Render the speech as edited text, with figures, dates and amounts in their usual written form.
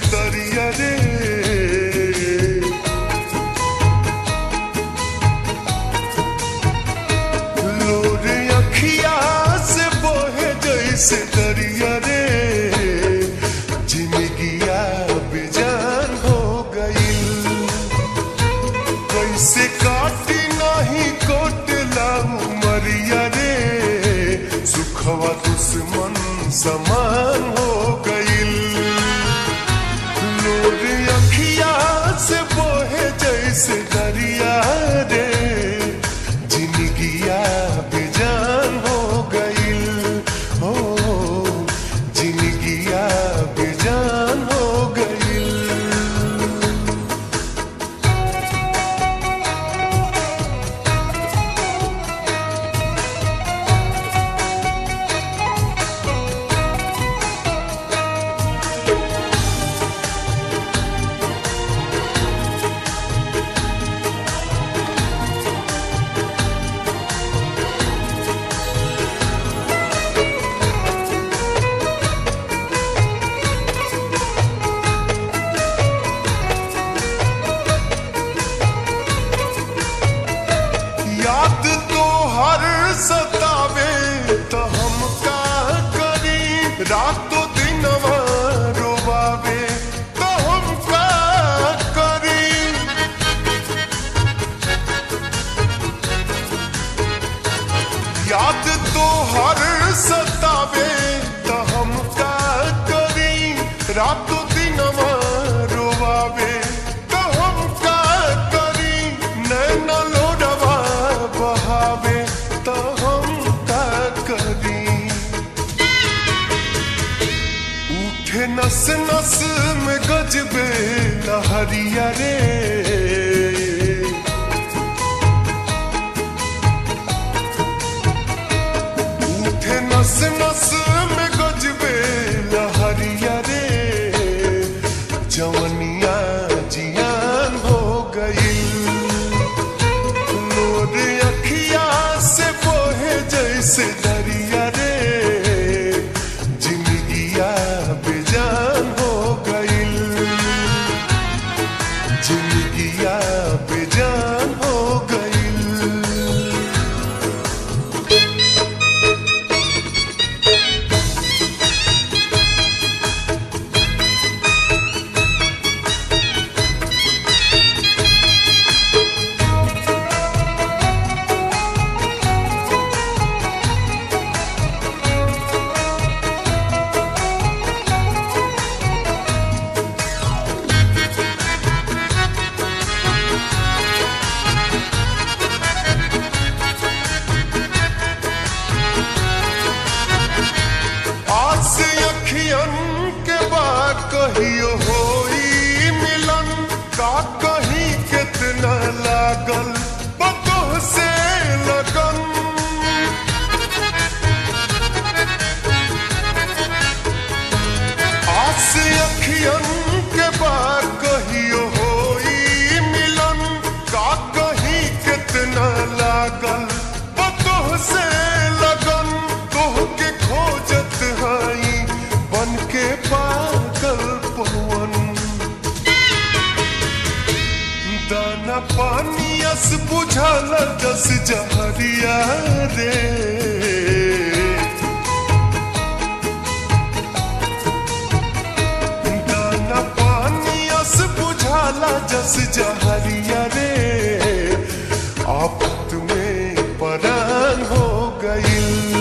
दरिया रे। लोर अखिया से बहे जैसे दरिया रे। जिंदगिया बेजान हो गई, कैसे काटी नहीं कोटला उमरिया रे। सुखवा दुश्मन समान हो गई। लोर अखिया से बहे जैसे दरिया रे। जिंदगिया बेजान हो गई, हो जिंदगिया बेजान हो गई। याद तो हर सतावे तो हम का करी। रातों दिन रोवावे तो हम का करी। याद तो हर सतावे तो हम का करी। रातों दिन रोवावे तो हम का करी। नैना बहावे तो हम का करी। उठे नस नस में गजबे लहरिया रे। उठे नस नस में गजबे लहरिया रे। जवनिया जियान हो गई। जैसे दरिया रे। जिंदगिया बेजान हो गई। जिंदगिया बेजान हो गई। के बाद कहियो होई मिलन। का कहीं कितना लागल बतोह से लगन। आस अखियन के बाद कहियो होई मिलन। का कहीं कितना लागल बतोह से लगन। तोह के खोजत हई बन के पागल पवन। दाना पानी अस बुझल दस जहरिया रे। दाना पानी अस बुझल दस जहरिया रे। आफत में परान हो गई।